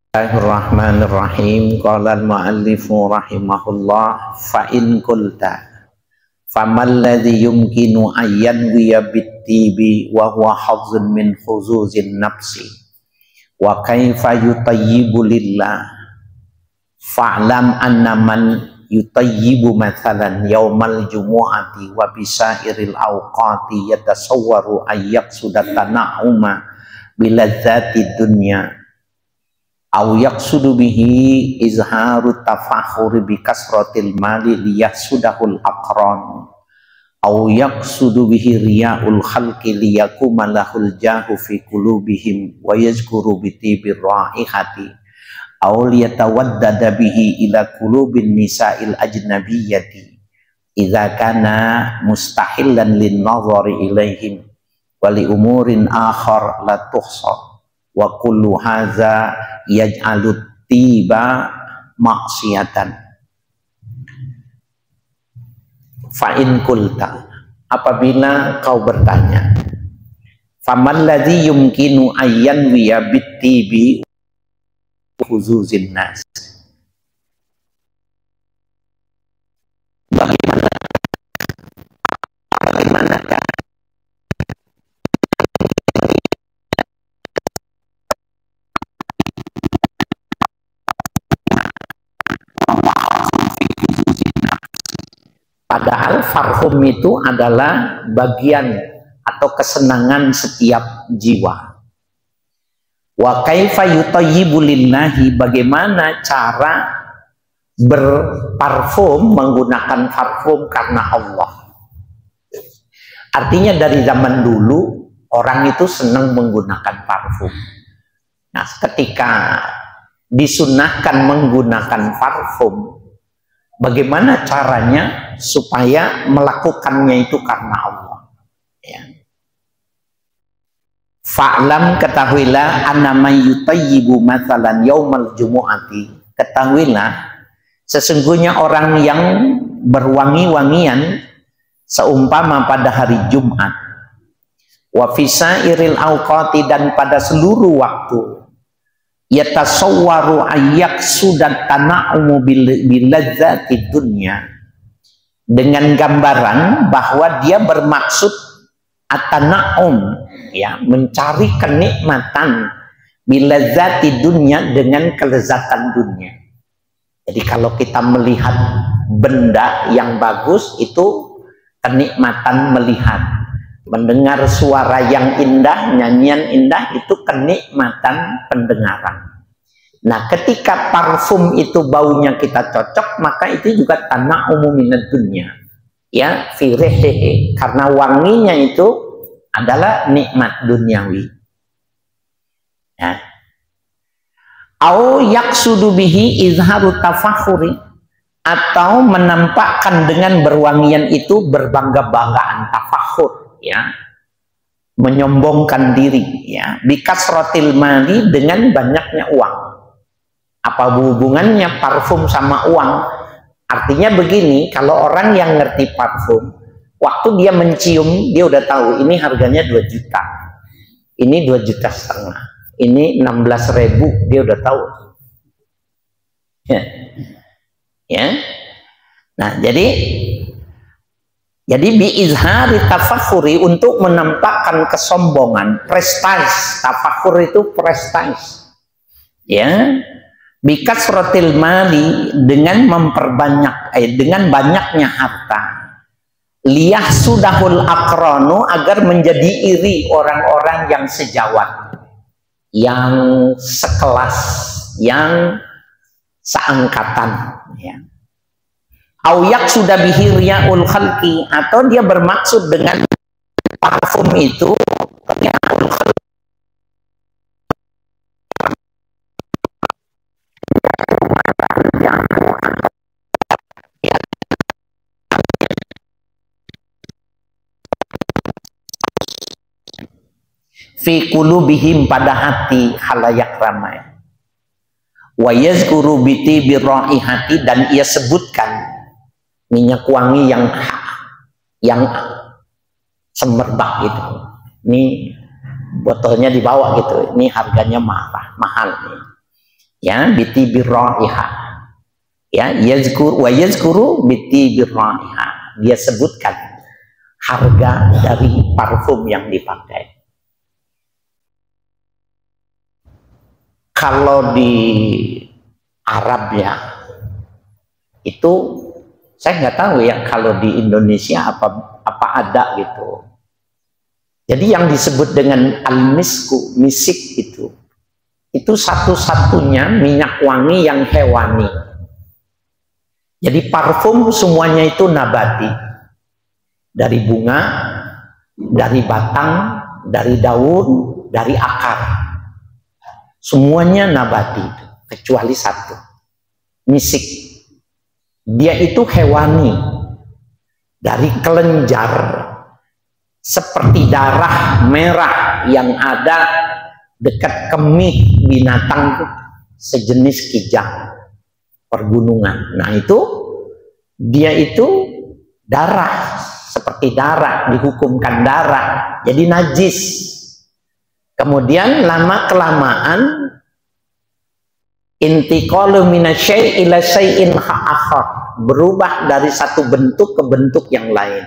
Bismillahirrahmanirrahim. Qala al-mu'allifu rahimahullah fa in qulta famal ladzi yumkinu ayyan wiya bittibi wa huwa hazzun min khuzuzin nafsi wa kaifa yutayyibu lillah fa'lam anna man yutayyibu mathalan yaumal jumu'ati wa bisairil awqati yatasawwaru ayyak sudatana'uma biladzati dunya au yaqsudu bihi izharu tafakhuri bi kasratil mali liyasudahul aqran au yaqsudu bihi riya'ul khalqi liyakuma lahul jahu fi qulubihim wa yazkuru bi tibir raihati au liyatawaddada bihi ila qulubin nisa'il ajnabiyyati idza kana mustahillan lin nazari ilaihim wa li umurin akhar la tuhsa wa kullu hadza yaj'alut tiba maksiatan. Fa in qulta, apabila kau bertanya, faman ladzi yumkinu ayyan wiya bittibi khuzuzin nas, bagaimanakah padahal farhum itu adalah bagian atau kesenangan setiap jiwa. Wa kaifa yutayyibu lillahi, bagaimana cara berparfum, menggunakan parfum karena Allah. Artinya dari zaman dulu orang itu senang menggunakan parfum. Nah, ketika disunahkan menggunakan parfum, bagaimana caranya supaya melakukannya itu karena Allah? Ya. Fa'lam, ketahuilah, annama yutayyibu mathalan yaumal jumu'ati, ketahuilah sesungguhnya orang yang berwangi-wangian seumpama pada hari Jumat, wa fisairil awqati, dan pada seluruh waktu, yatasawwaru ayyak sudat tana'umu biladzati dunya, dengan gambaran bahwa dia bermaksud atana'um, ya, mencari kenikmatan biladzati dunya, dengan kelezatan dunia. Jadi kalau kita melihat benda yang bagus itu kenikmatan melihat, mendengar suara yang indah, nyanyian indah, itu kenikmatan pendengaran. Nah, ketika parfum itu baunya kita cocok, maka itu juga tana'umu minad dunya, ya, fi rihihi, karena wanginya itu adalah nikmat duniawi. Ya. Au yaqsudu bihi izharu tafakhuri, atau menampakkan dengan berwangian itu berbangga-banggaan, tafakhur, ya, menyombongkan diri, ya, bikasratil mali, dengan banyaknya uang. Apa hubungannya parfum sama uang? Artinya begini, kalau orang yang ngerti parfum, waktu dia mencium, dia udah tahu ini harganya 2 juta, ini 2,5 juta, ini 16.000, dia udah tahu. Ya. Ya. Nah, jadi biizhari tafakhuri, untuk menampakkan kesombongan, prestis. Tafakhur itu prestis, ya, bikasratil mali, dengan memperbanyak, dengan banyaknya harta, liyahsudahul aqranu, agar menjadi iri orang-orang yang sejawat, yang sekelas, yang seangkatan, ya. Au yaqsuda bihi riya'ul khalqi, atau dia bermaksud dengan parfum itu riya'ul khalqi, fi qulubihim, pada hati khalayak ramai, wa yazkuru biti birraihati, dan ia sebutkan minyak wangi yang semerbak itu. Ini botolnya dibawa gitu, ini harganya mahal nih. Ya, bitibi raiha. Ya, yazkuru bitibi raiha. Dia sebutkan harga dari parfum yang dipakai. Kalau di Arab ya, itu saya nggak tahu ya kalau di Indonesia apa ada gitu. Jadi yang disebut dengan al-misku, misik itu satu-satunya minyak wangi yang hewani. Jadi parfum semuanya itu nabati, dari bunga, dari batang, dari daun, dari akar. Semuanya nabati, kecuali satu, misik. Dia itu hewani, dari kelenjar, seperti darah merah yang ada dekat kemih binatang sejenis kijang pergunungan. Nah itu, dia itu darah, seperti darah, dihukumkan darah, jadi najis. Kemudian lama kelamaan intiqalu minasyai' ila syai'in akhar, berubah dari satu bentuk ke bentuk yang lain.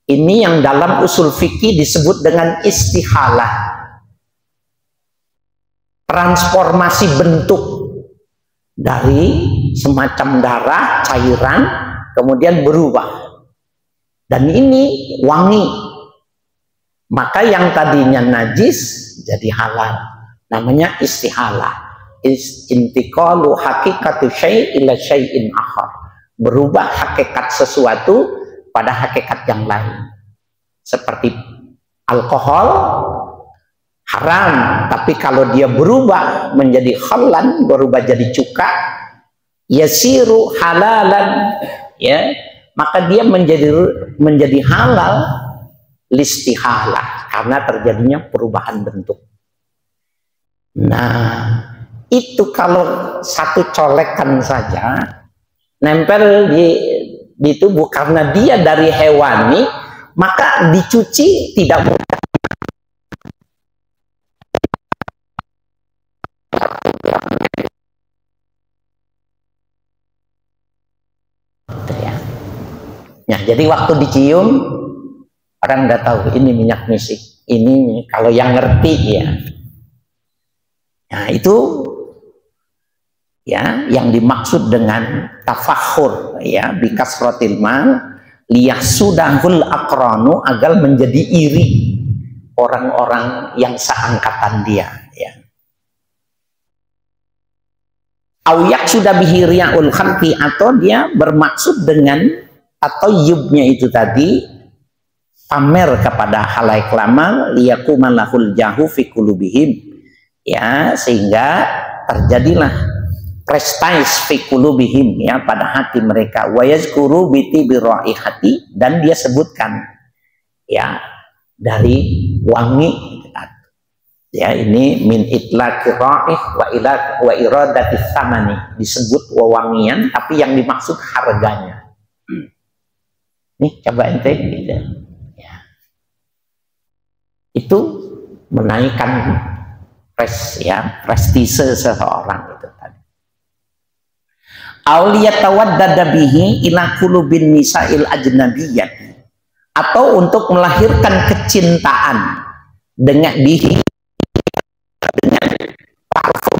Ini yang dalam usul fikih disebut dengan istihalah, transformasi bentuk dari semacam darah cairan kemudian berubah, dan ini wangi. Maka yang tadinya najis jadi halal, namanya istihalah. Intiqalu hakikatu syai' ila syai'in akhar, berubah hakikat sesuatu pada hakikat yang lain. Seperti alkohol haram, tapi kalau dia berubah menjadi khallan, berubah jadi cuka, yasiru halalan, ya, maka dia menjadi halal listihalah, karena terjadinya perubahan bentuk. Nah, itu kalau satu colekan saja nempel di tubuh, karena dia dari hewani, maka dicuci tidak mudah. Ya, jadi waktu dicium orang nggak tahu ini minyak misik. Ini kalau yang ngerti ya. Nah itu ya yang dimaksud dengan tafakhur ya, bikasrotil mal liyahsudahul aqranu, agar menjadi iri orang-orang yang seangkatan dia ya. Auyak sudah bihiriyaul khalqi, atau dia bermaksud dengan atau yubnya itu tadi pamer kepada halaik lama, liyakumalahul jahu fi qulubihim ya, sehingga terjadilah prestige fi qulubihim ya, pada hati mereka. Wa yazkuru biti biraihati, dan dia sebutkan ya dari wangi ya, ini min itlaqi raih wa iradati tsamani, disebut wewangian tapi yang dimaksud harganya. Nih coba ente gitu. Ya. Itu menaikkan prestise seseorang itu tadi. Auliyatawaddada bihi ila qulubin nisa'il ajnabiyyati, atau untuk melahirkan kecintaan dengan bihi, dengan parfum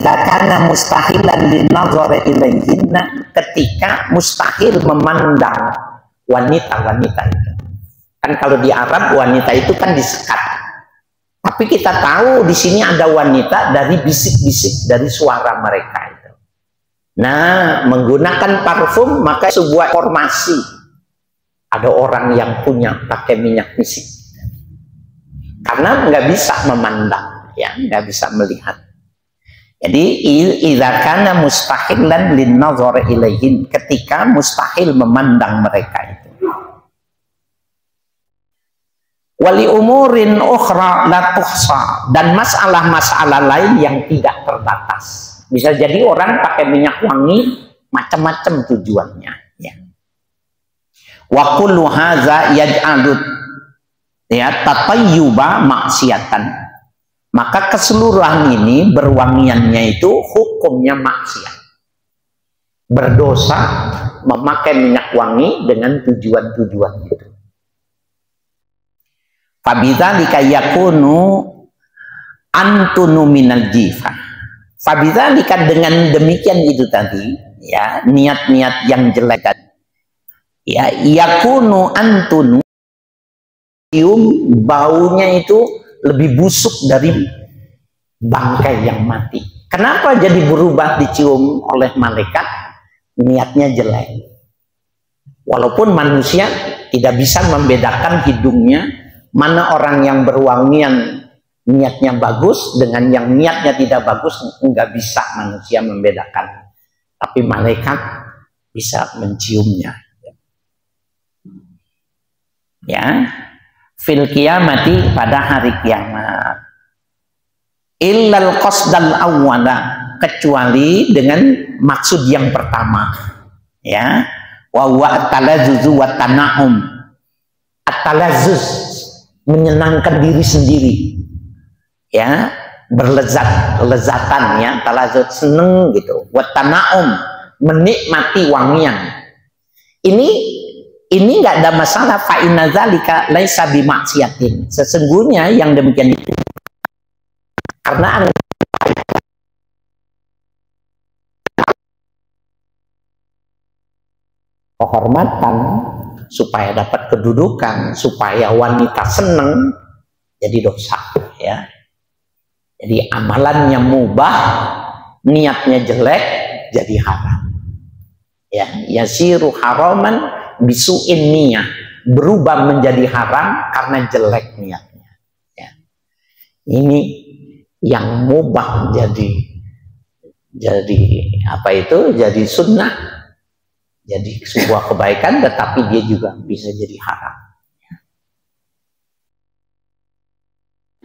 karena mustahilan linazara ilaihinna, ketika mustahil memandang wanita-wanita itu. Kan kalau di Arab wanita itu kan disekat, tapi kita tahu di sini ada wanita dari bisik-bisik, dari suara mereka itu. Nah, menggunakan parfum maka sebuah formasi, ada orang yang punya pakai minyak misik, karena nggak bisa memandang ya, nggak bisa melihat. Jadi idza kana mustahilan lin nazar ilaihin, ketika mustahil memandang mereka itu. Wali umurin ukhra la tuhsa, dan masalah-masalah lain yang tidak terbatas. Bisa jadi orang pakai minyak wangi macam-macam tujuannya ya. Wa kullu hadza yaj'alut ya tatayyuba maksiatan. Maka keseluruhan ini berwangiannya itu hukumnya maksiat. Berdosa memakai minyak wangi dengan tujuan-tujuan itu. Fabidzalika yakunu antunu minal jifah. Fabidzalika dengan demikian itu tadi ya, niat-niat yang jelek ya, yakunu antunu, baunya itu lebih busuk dari bangkai yang mati. Kenapa jadi berubah dicium oleh malaikat? Niatnya jelek. Walaupun manusia tidak bisa membedakan hidungnya mana orang yang berwangian niatnya bagus dengan yang niatnya tidak bagus, nggak bisa manusia membedakan. Tapi malaikat bisa menciumnya. Ya, fil qiyamati, pada hari kiamat. Illal qasdal awwala, kecuali dengan maksud yang pertama, ya, wa huwa at-talazzuz wa tana'um. At-talazzuz, menyenangkan diri sendiri, ya, berlezatan, ya, talazzuz, seneng gitu. Wa tana'um, menikmati wangian. Ini nggak ada masalah. Fa inna dzalika laisa bimaksiatin. Sesungguhnya yang demikian itu karena kehormatan, supaya dapat kedudukan, supaya wanita senang, jadi dosa, ya. Jadi amalannya mubah, niatnya jelek, jadi haram. Ya, yasiru haraman bisu'in niyah, berubah menjadi haram karena jelek niatnya. Ya. Ini yang mubah jadi apa itu? Jadi sunnah, jadi sebuah kebaikan, tetapi dia juga bisa jadi haram.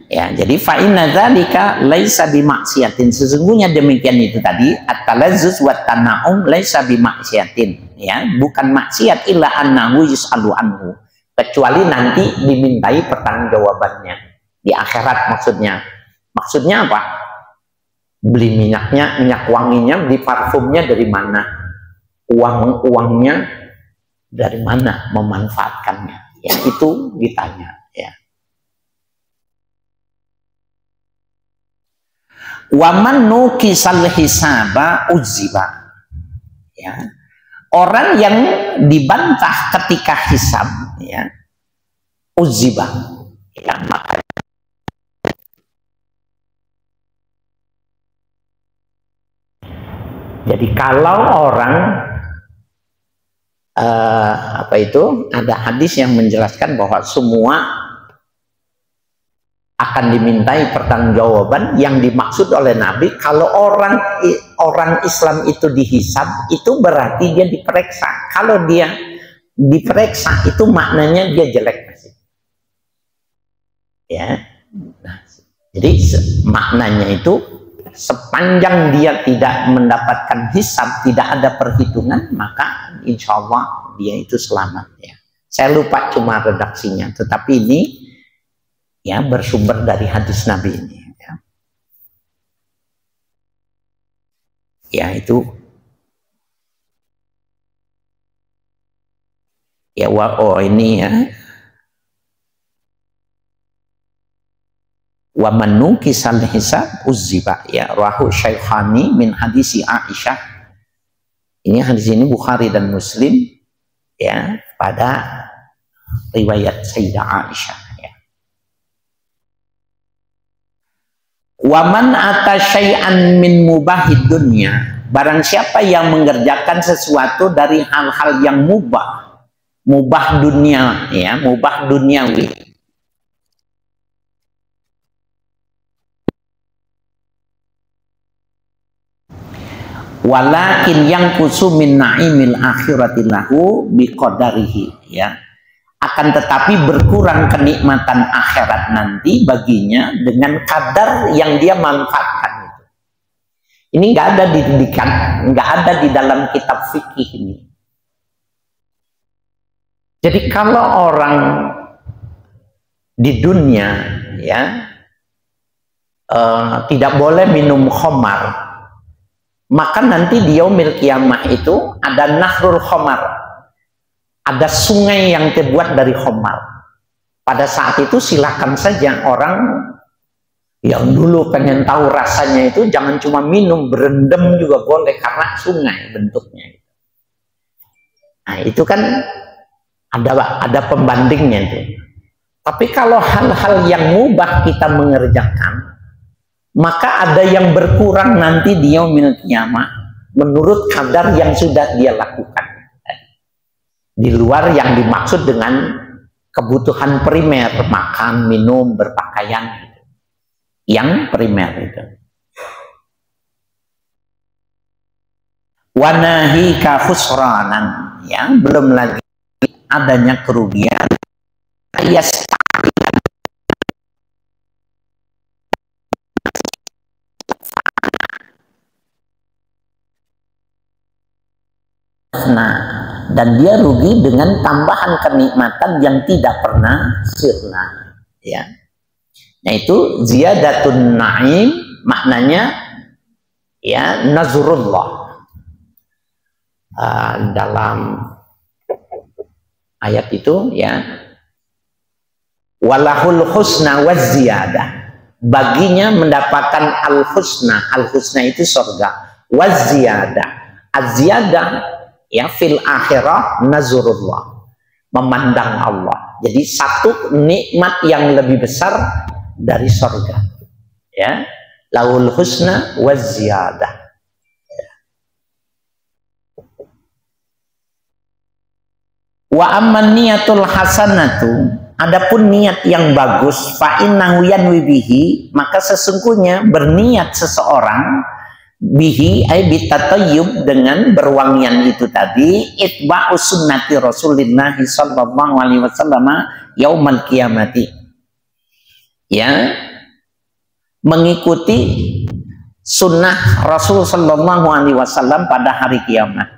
Ya, jadi fa inna dzalika laisa bimaksiatin. Sesungguhnya demikian itu tadi, at-talazzuz wa tana'um laisa bimaksiatin, ya, bukan maksiat illa annahu yus'alu anhu, kecuali nanti dimintai pertanggungjawabannya di akhirat. Maksudnya apa? Beli minyaknya, minyak wanginya, beli parfumnya dari mana? Uangnya dari mana memanfaatkannya? Ya, itu ditanya, ya. Waman nukisal hisaba uziba, ya, orang yang dibantah ketika hisab, ya, uziba, ya, maka jadi kalau orang apa itu, ada hadis yang menjelaskan bahwa semua akan dimintai pertanggungjawaban. Yang dimaksud oleh Nabi, kalau orang Islam itu dihisab, itu berarti dia diperiksa. Kalau dia diperiksa, itu maknanya dia jelek, ya. Nah, jadi maknanya itu sepanjang dia tidak mendapatkan hisab, tidak ada perhitungan, maka insya Allah dia itu selamat, ya. Saya lupa cuma redaksinya, tetapi ini, ya, bersumber dari hadis Nabi ini, ya. Ya, itu, ya, ini, ya, wa man nukisal hisab uzziba, ya, rahu Syaikhani min hadisi Aisyah. Ini hadis ini Bukhari dan Muslim, ya, pada riwayat Sayyidah Aisyah. Waman ata syai'an min mubahid dunya, barang siapa yang mengerjakan sesuatu dari hal-hal yang mubah dunia, ya, mubah duniawi, walakin yang kusu min na'imil akhirati lahu biqadarihi, ya, akan tetapi berkurang kenikmatan akhirat nanti baginya dengan kadar yang dia manfaatkan. Ini nggak ada didikan, nggak ada di dalam kitab fikih ini. Jadi kalau orang di dunia ya tidak boleh minum khamar, maka nanti di yaumil qiyamah itu ada nahrul khamar, ada sungai yang terbuat dari khamar. Pada saat itu silakan saja orang yang dulu pengen tahu rasanya itu jangan cuma minum, berendam juga boleh karena sungai bentuknya. Nah itu kan ada pembandingnya itu. Tapi kalau hal-hal yang mubah kita mengerjakan, maka ada yang berkurang nanti di yaumil qiyamah menurut kadar yang sudah dia lakukan. Di luar yang dimaksud dengan kebutuhan primer, makan, minum, berpakaian. Yang primer itu. Wanahi ka khusranan, ya, belum lagi adanya kerugian. Nah, dan dia rugi dengan tambahan kenikmatan yang tidak pernah sirna, ya. Nah itu ziyadatun na'im, maknanya ya nazrullah. Dalam ayat itu ya, walahul husna waz ziyadah, baginya mendapatkan al husna itu surga, waz ziyadah, az ziyadah ya fil akhirah nazrullah, memandang Allah. Jadi satu nikmat yang lebih besar dari surga, ya, lahul husna waz ziyadah. Wa amman niyatul hasanatu, adapun niat yang bagus, fa innahu yanwi bihi, maka sesungguhnya berniat seseorang bihi ay bitatayyub, dengan berwangian itu tadi, itba'u sunnati Rasulillah sallallahu alaihi wasallam yaumal qiyamati, ya, mengikuti sunnah Rasul sallallahu alaihi wasallam pada hari kiamat.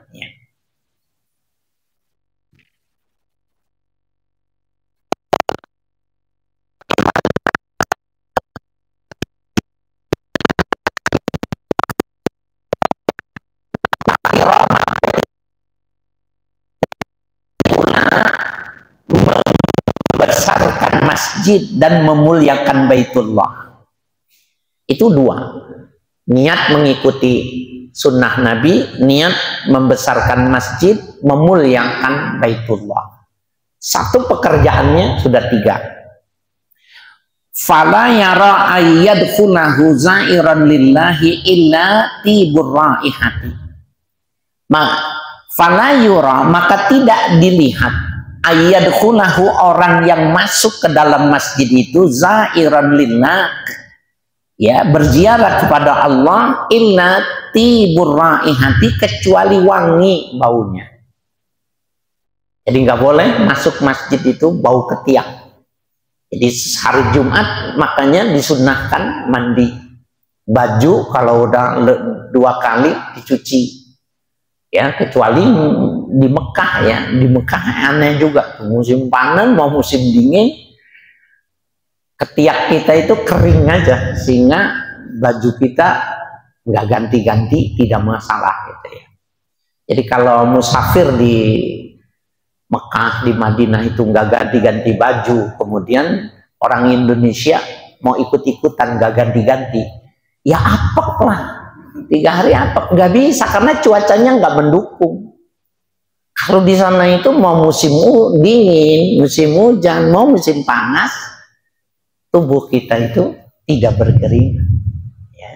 Membesarkan masjid dan memuliakan Baitullah. Itu dua, niat mengikuti sunnah Nabi, niat membesarkan masjid, memuliakan Baitullah. Satu pekerjaannya sudah tiga. Fala yara ayyadkhulahu za'iran lillahi illa tibur raihati. Fala yura, maka tidak dilihat, ayyadkhulahu, orang yang masuk ke dalam masjid itu, za'iran lillah, ya, berziarah kepada Allah, illa tibur raihati, kecuali wangi baunya. Jadi nggak boleh masuk masjid itu bau ketiak. Jadi hari Jumat makanya disunnahkan mandi baju, kalau udah 2 kali dicuci, ya, kecuali di Mekah, ya, di Mekah aneh juga, musim panas mau musim dingin ketiak kita itu kering aja, sehingga baju kita nggak ganti-ganti, tidak masalah gitu ya. Jadi kalau musafir di Mekah, di Madinah itu nggak ganti-ganti baju, kemudian orang Indonesia mau ikut-ikutan nggak ganti-ganti, ya apek lah, 3 hari apek, nggak bisa karena cuacanya nggak mendukung. Kalau di sana itu mau musim dingin, musim hujan, mau musim panas, tubuh kita itu tidak berkeringat, ya.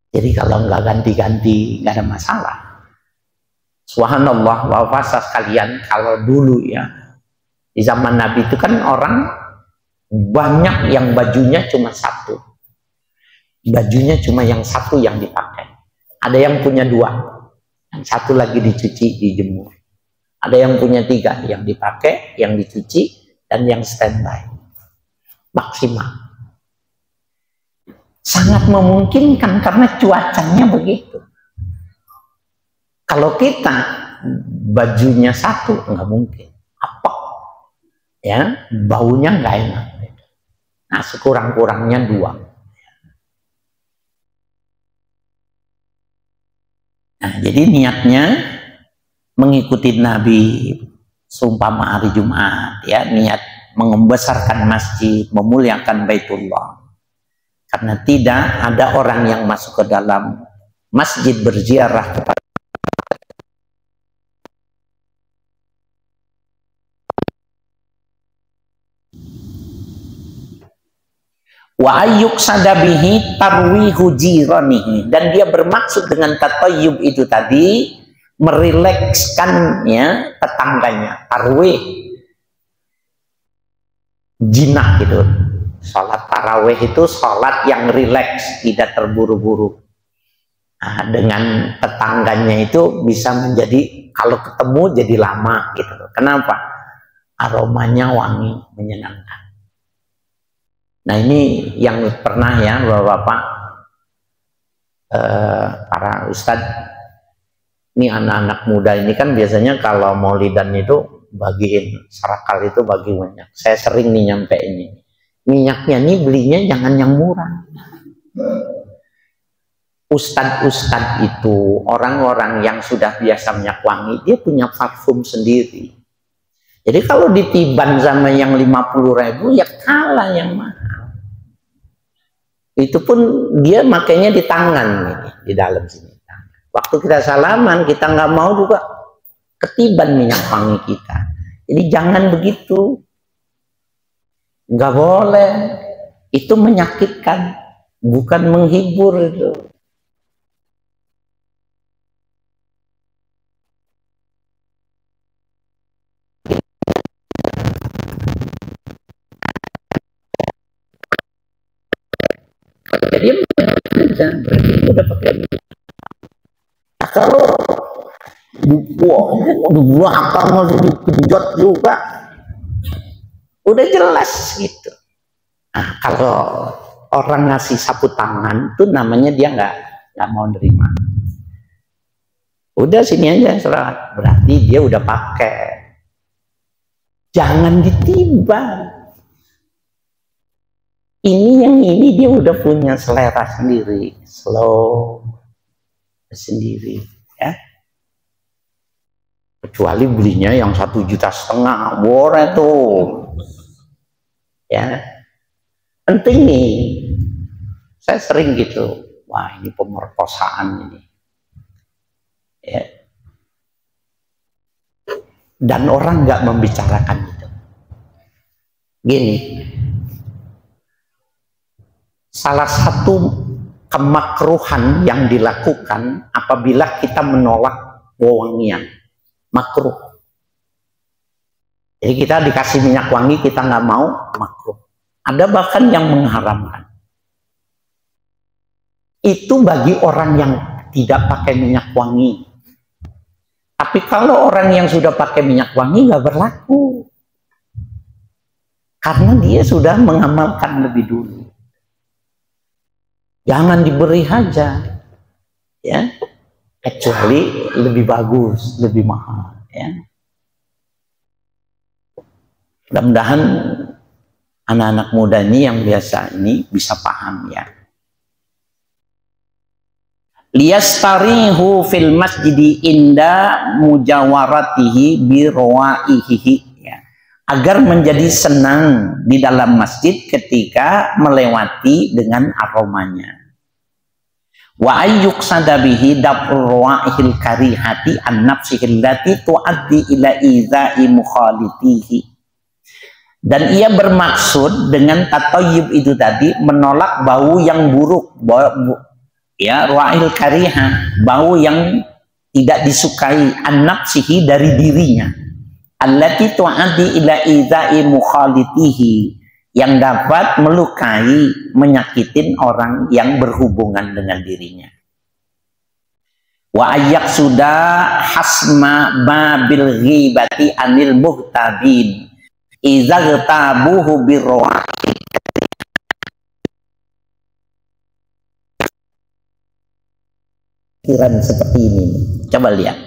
Jadi kalau nggak ganti-ganti nggak ada masalah. Subhanallah, wa fasa sekalian, kalau dulu ya di zaman Nabi itu kan orang banyak yang bajunya cuma satu, bajunya cuma yang satu yang dipakai. Ada yang punya 2, yang satu lagi dicuci, dijemur. Ada yang punya 3, yang dipakai, yang dicuci, dan yang standby. Maksimal. Sangat memungkinkan karena cuacanya begitu. Kalau kita bajunya satu, nggak mungkin. ya, baunya nggak enak. Nah, sekurang-kurangnya 2. Nah, jadi niatnya mengikuti Nabi seumpama hari Jumat, ya, niat membesarkan masjid, memuliakan Baitullah. Karena tidak ada orang yang masuk ke dalam masjid berziarah kepada wa ayyuk sadabihi tarwihu jiranihi, dan dia bermaksud dengan tatayyub itu tadi merilekskan, ya, tetangganya. Tarwih jinak gitu. Sholat tarawih itu sholat yang rileks, tidak terburu-buru. Nah, dengan tetangganya itu bisa menjadi, kalau ketemu jadi lama gitu. Kenapa? Aromanya wangi, menyenangkan. Nah, ini yang pernah, ya, Bapak-bapak, para ustadz, ini anak-anak muda ini kan biasanya kalau maulidan itu bagiin sarakal, itu bagi minyak. Saya sering nih nyampe ini. Minyaknya nih belinya jangan yang murah. Ustadz-ustadz itu, orang-orang yang sudah biasa minyak wangi, dia punya parfum sendiri. Jadi kalau ditiban sama yang 50.000, ya kalah yang mahal. Itu pun dia makainya di tangan, nih, di dalam sini. Waktu kita salaman, kita nggak mau juga ketiban minyak wangi kita. Jadi jangan begitu. Nggak boleh, itu menyakitkan, bukan menghibur itu. Jadi berarti udah pakai. Kalau dua akar masih dikejot juga, udah jelas gitu. Nah, kalau orang ngasih sapu tangan itu namanya dia nggak mau nerima. Udah sini aja serat, berarti dia udah pakai. Jangan ditiban. Ini yang ini dia udah punya selera sendiri, slow sendiri, ya. Kecuali belinya yang 1,5 juta, boleh tuh, ya. Penting nih, saya sering gitu, wah ini pemerkosaan ini, ya. Dan orang nggak membicarakan itu. Gini, salah satu kemakruhan yang dilakukan apabila kita menolak wewangian, makruh. Jadi kita dikasih minyak wangi, kita nggak mau, makruh. Ada bahkan yang mengharamkan. Itu bagi orang yang tidak pakai minyak wangi. Tapi kalau orang yang sudah pakai minyak wangi nggak berlaku. Karena dia sudah mengamalkan lebih dulu. Jangan diberi aja, ya, kecuali lebih bagus, lebih mahal, ya. Mudah-mudahan anak-anak muda ini yang biasa ini bisa paham, ya. Liyastarihu fil masjidi inda mujawaratihi birwaihihi, ya. Agar menjadi senang di dalam masjid ketika melewati dengan aromanya. Wa ayyuk sadabihi dafru'ihil karihati an nafsihil lati tuaddi ila izai mukhalitihi. Dan ia bermaksud dengan tatayyub itu tadi menolak bau yang buruk, ya, ru'il kariha, bau yang tidak disukai, an nafsihi, dari dirinya. Allati tu'addi ila izai mukhalitihi, yang dapat melukai, menyakitin orang yang berhubungan dengan dirinya. Wa ayyak sudah hasma babil ghibati anil muhtabin idza ghtabuhu birwa. Pikiran seperti ini, coba lihat,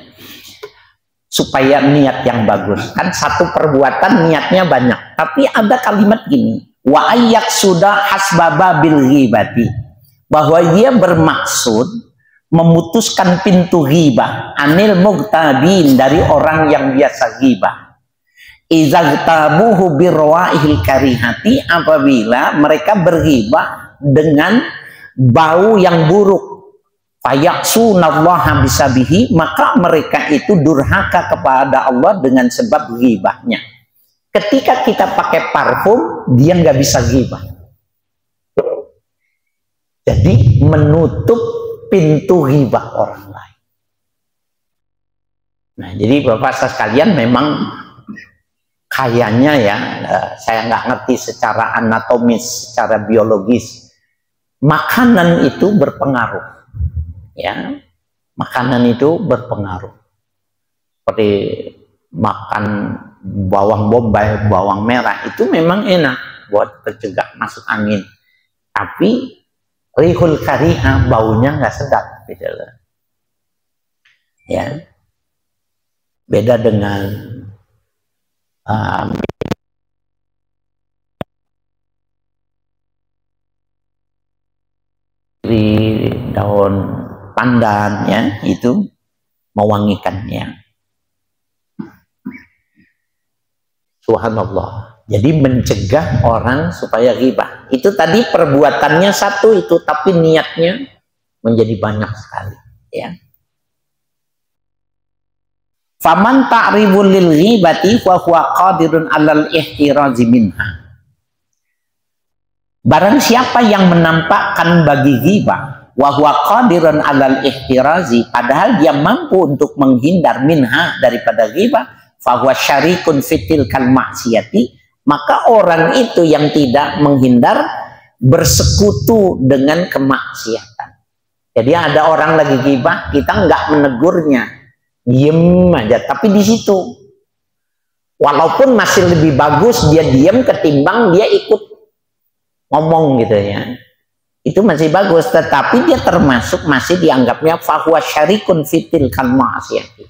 supaya niat yang bagus. Kan satu perbuatan niatnya banyak. Tapi ada kalimat gini, wa ayyak sudah hasbaba bil ghibati, bahwa dia bermaksud memutuskan pintu ghibah anil mugtabin, dari orang yang biasa ghibah. Izagtabuhu birwaihil karihati, apabila mereka berghibah dengan bau yang buruk. Fayaksunallaha bisabihi, maka mereka itu durhaka kepada Allah dengan sebab ghibahnya. Ketika kita pakai parfum, dia nggak bisa ghibah. Jadi menutup pintu ghibah orang lain. Nah, jadi Bapak sekalian, memang kayaknya ya, saya nggak ngerti secara anatomis, secara biologis, makanan itu berpengaruh. Ya, makanan itu berpengaruh. Seperti makan bawang bombay, bawang merah, itu memang enak buat pencegah masuk angin. Tapi rihul kariha, baunya nggak sedap, gitu loh. Ya, beda dengan daun pandan, ya, itu mewangikannya. Subhanallah. Jadi mencegah orang supaya ghibah. Itu tadi perbuatannya satu itu, tapi niatnya menjadi banyak sekali, ya. Faman ta'ribul lil ghibati wa huwa qadirun 'alal ihtirazi minha. Barang siapa yang menampakkan bagi ghibah wa huwa qadirun 'alal ihtirazi, padahal dia mampu untuk menghindar minha, daripada ghibah, fa huwa syarikun fitil kal maksiyati, maka orang itu yang tidak menghindar bersekutu dengan kemaksiatan. Jadi ada orang lagi ghibah, kita nggak menegurnya, diem aja. Tapi di situ, walaupun masih lebih bagus dia diem ketimbang dia ikut ngomong gitu ya, itu masih bagus. Tetapi dia termasuk masih dianggapnya fahuwa syarikun fitil kal ma'asiyati,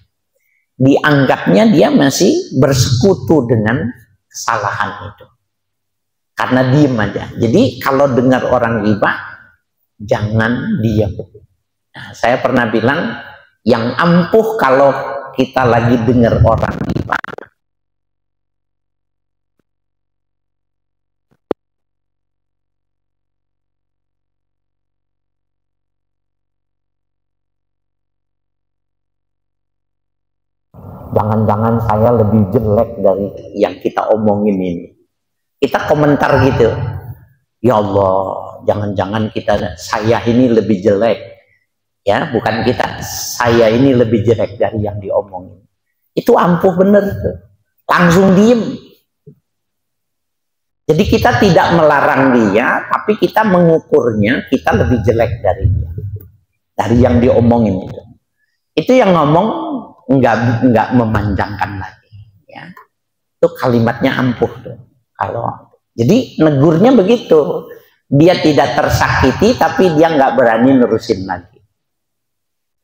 dianggapnya dia masih bersekutu dengan kesalahan itu karena diem aja. Jadi kalau dengar orang ghibah, jangan diam. Nah, saya pernah bilang, yang ampuh kalau kita lagi dengar orang ghibah, jangan-jangan saya lebih jelek dari yang kita omongin ini. Kita komentar gitu, ya Allah, jangan-jangan saya ini lebih jelek. Ya, bukan kita, saya ini lebih jelek dari yang diomongin. Itu ampuh bener tuh. Langsung diem. Jadi kita tidak melarang dia, tapi kita mengukurnya, kita lebih jelek dari dia, dari yang diomongin itu. Itu yang ngomong nggak memanjangkan lagi, ya. Itu kalimatnya ampuh tuh. Kalau jadi negurnya begitu, dia tidak tersakiti, tapi dia nggak berani nerusin lagi.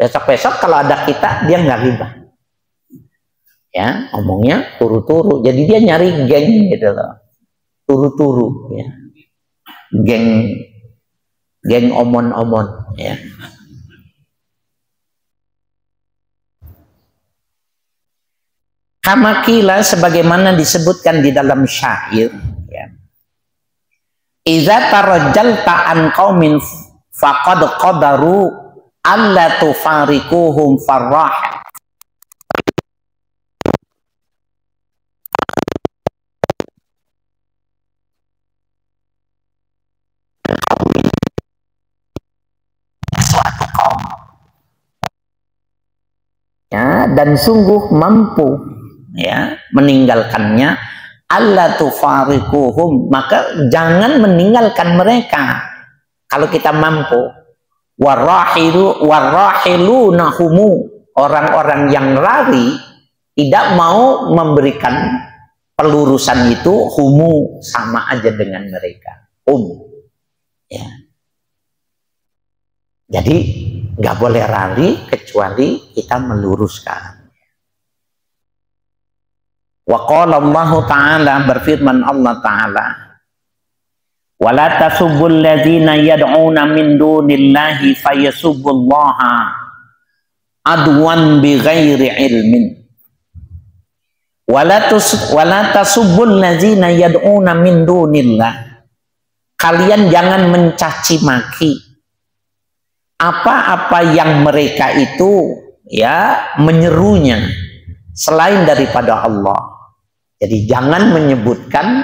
Besok-besok kalau ada kita, dia nggak ghibah, ya, ngomongnya turu-turu. Jadi dia nyari geng gitu loh, turu-turu, ya, geng omon-omon, ya. Kamakila, sebagaimana disebutkan di dalam syair, ya. Iza tarajjalta an qaumin faqad qadaru alla tufarikuhum farrah. Suatu kaum, ya, dan sungguh mampu, ya, meninggalkannya, alla tufarikuhum, maka jangan meninggalkan mereka kalau kita mampu. Warahilunahumu, orang-orang yang lari tidak mau memberikan pelurusan itu, humu, sama aja dengan mereka, ya. Jadi nggak boleh lari kecuali kita meluruskan. Wa qala Allah Ta'ala, berfirman Allah Ta'ala, wala tasubbul ladzina yad'una min dunillahi fayasubbullaha adwan bighairi ilmin. Wala tasubbul ladzina yad'una min dunillah. Kalian jangan mencaci maki apa-apa yang mereka itu ya menyerunya selain daripada Allah. Jadi jangan menyebutkan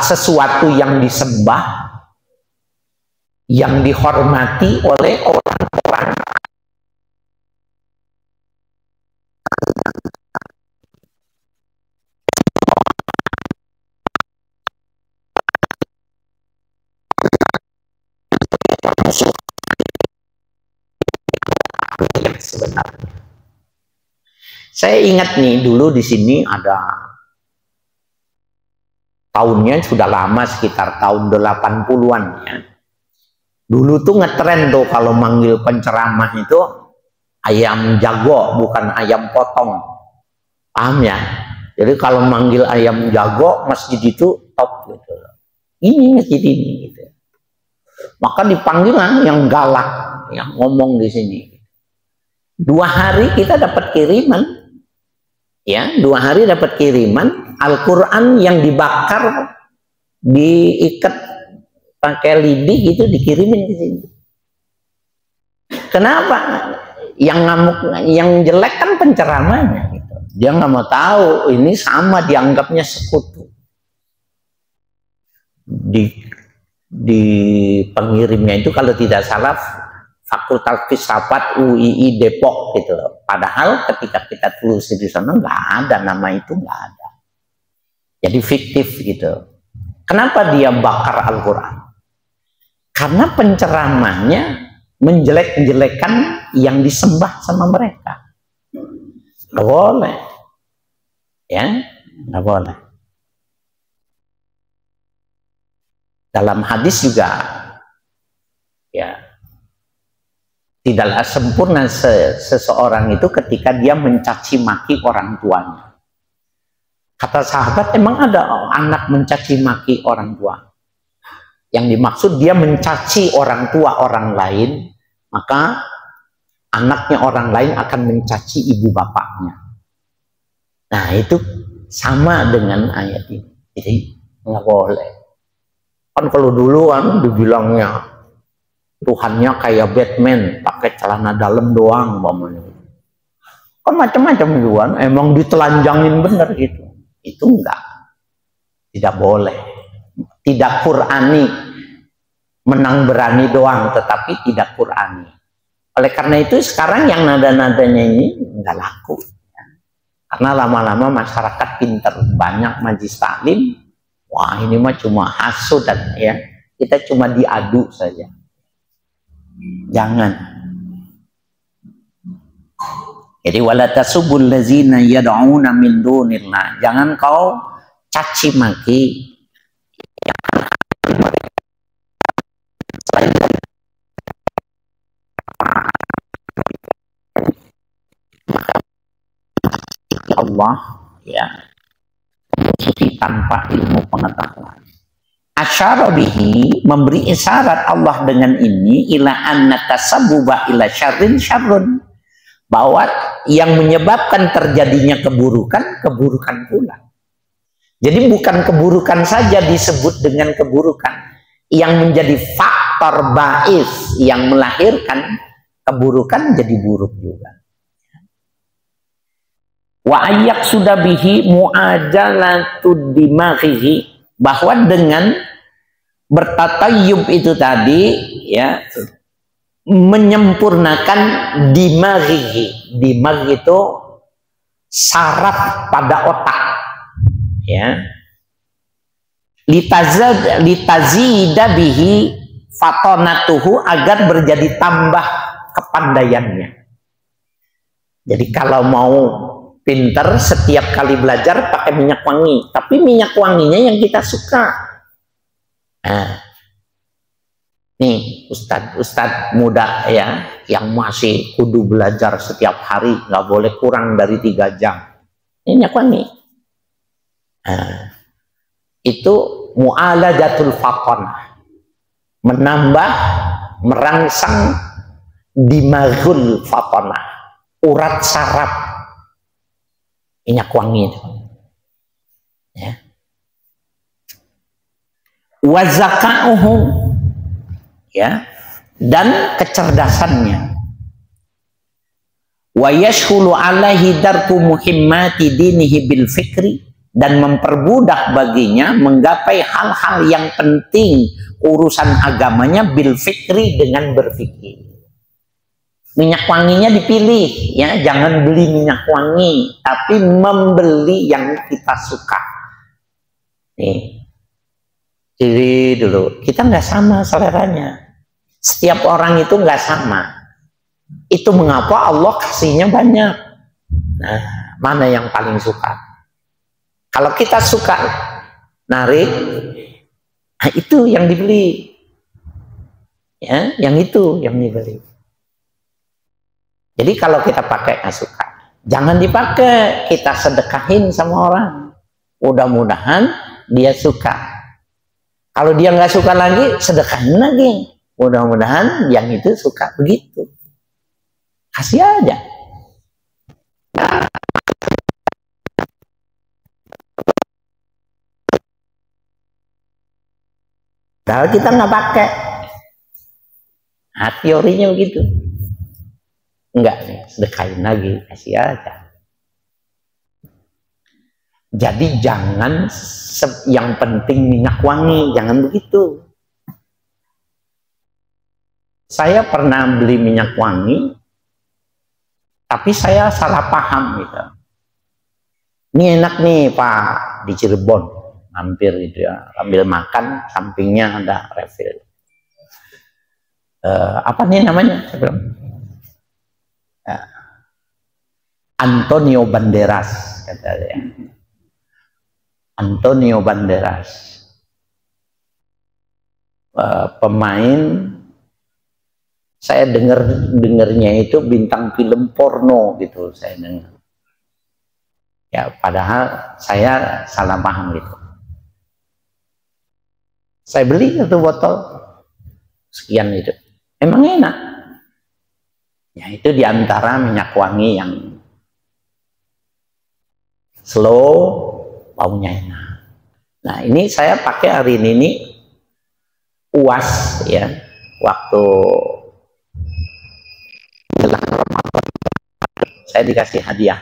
sesuatu yang disembah, yang dihormati oleh orang-orang yang sebenarnya. Saya ingat nih dulu di sini ada, tahunnya sudah lama, sekitar tahun 80-an ya. Dulu tuh ngetren tuh kalau manggil penceramah itu ayam jago, bukan ayam potong. Paham ya? Jadi kalau manggil ayam jago, masjid itu top gitu. Ini masjid ini gitu. Maka dipanggil yang galak, yang ngomong di sini. 2 hari kita dapat kiriman. Ya, 2 hari dapat kiriman Al-Quran yang dibakar, diikat pakai lidi gitu, dikirimin ke sini. Kenapa? Yang ngamuk, yang jelek kan penceramahnya gitu. Dia nggak mau tahu, ini sama dianggapnya sekutu. Di pengirimnya itu kalau tidak salah Fakultas Filsafat UII Depok gitu loh. Padahal ketika kita telusuri di sana nggak ada nama itu, nggak ada. Jadi fiktif gitu. Kenapa dia bakar Al-Quran? Karena penceramahnya menjelek-jelekan yang disembah sama mereka. Nggak boleh, ya, nggak boleh. Dalam hadis juga, ya, tidaklah sempurna seseorang itu ketika dia mencaci maki orang tuanya. Kata sahabat, emang ada anak mencaci maki orang tua? Yang dimaksud dia mencaci orang tua orang lain, maka anaknya orang lain akan mencaci ibu bapaknya. Nah itu sama dengan ayat ini. Jadi nggak boleh. Kan kalau dulu kan dibilangnya Tuhannya kayak Batman, pakai celana dalam doang, mamanya. Kan macam-macam juga, emang ditelanjangin bener gitu. Itu enggak, tidak boleh, tidak Qur'ani, menang berani doang, tetapi tidak Qur'ani. Oleh karena itu sekarang yang nada-nadanya ini enggak laku, karena lama-lama masyarakat pinter, banyak majlis taklim, wah ini mah cuma hasud dan ya, kita cuma diadu saja. Jangan. Jadi wala tasubul ladzina yad'una min dunillah. Jangan kau caci maki Allah ya, suci tanpa ilmu pengetahuan. Asyara bihi, memberi isyarat Allah dengan ini, ila anna tasabbuba ila syarrin syarrun, bahwa yang menyebabkan terjadinya keburukan, keburukan pula. Jadi bukan keburukan saja disebut dengan keburukan, yang menjadi faktor ba'is yang melahirkan keburukan jadi buruk juga. Wa ayyak sudah bihi mu'ajalatud dimaghihi, bahwa dengan bertatayub itu tadi ya, menyempurnakan dimaghihi. Dimag itu saraf pada otak ya, litazida bihi fatonatuhu, agar berjadi tambah kepandaiannya. Jadi kalau mau pinter, setiap kali belajar pakai minyak wangi, tapi minyak wanginya yang kita suka. Nah, nih ustadz muda ya, yang masih kudu belajar setiap hari, nggak boleh kurang dari 3 jam. minyak wangi. Nah, itu mu'alajatul fatonah, menambah, merangsang dimagul fatonah, urat saraf minyak wangi itu. Ya. Wazaka'uhu, ya, dan kecerdasannya. Wa yashhulu alaihi darku muhimmati dinihi bil fikri, dan mempermudah baginya menggapai hal-hal yang penting urusan agamanya bil fikri, dengan berfikir. Minyak wanginya dipilih, ya, jangan beli minyak wangi, tapi membeli yang kita suka. Nih, jadi dulu kita nggak sama seleranya. Setiap orang itu nggak sama. Itu mengapa Allah kasihnya banyak. Nah, mana yang paling suka? Kalau kita suka narik, nah itu yang dibeli. Ya, yang itu yang dibeli. Jadi kalau kita pakai nggak suka, jangan dipakai, kita sedekahin sama orang. Mudah-mudahan dia suka. Kalau dia nggak suka lagi, sedekahin lagi. Mudah-mudahan yang itu suka, begitu. Kasih aja. Kalau kita nggak pakai, nah, teorinya begitu. Enggak nih, sedekahin lagi, kasih aja. Jadi jangan yang penting minyak wangi, jangan begitu. Saya pernah beli minyak wangi, tapi saya salah paham gitu. Ini enak nih Pak, di Cirebon, hampir gitu ya, sambil makan, sampingnya ada refill. Apa nih namanya? Saya bilang, Antonio Banderas, katanya. Antonio Banderas, pemain, saya dengernya itu bintang film porno gitu, saya dengar. Ya, padahal saya salah paham gitu. Saya beli satu botol sekian itu, emang enak. Ya, itu diantara minyak wangi yang slow, baunya enak. Nah, ini saya pakai hari ini UAS ya, waktu jelang Ramadan saya dikasih hadiah.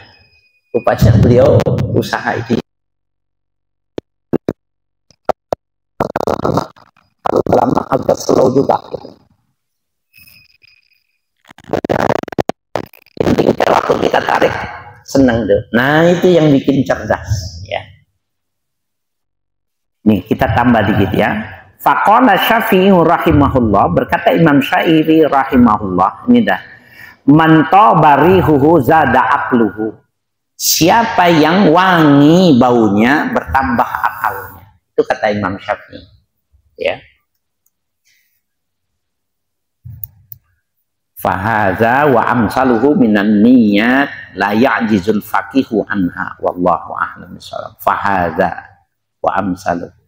Rupanya beliau usaha ini lama agak slow juga. Waktu kita tarik senang tuh. Nah, itu yang bikin cerdas ya. Nih, kita tambah dikit ya. Faqala Syafi'i rahimahullah, berkata Imam Syafi'i rahimahullah, ini dah. Man tabarihuhu zada aqluhu. Siapa yang wangi baunya, bertambah akalnya. Itu kata Imam Syafi'i. Ya. Fahaza wa amsaluhu minan niyat la ya'jizul faqihu anha wallahu a'lam bishawab. Fahaza wa amsaluhu,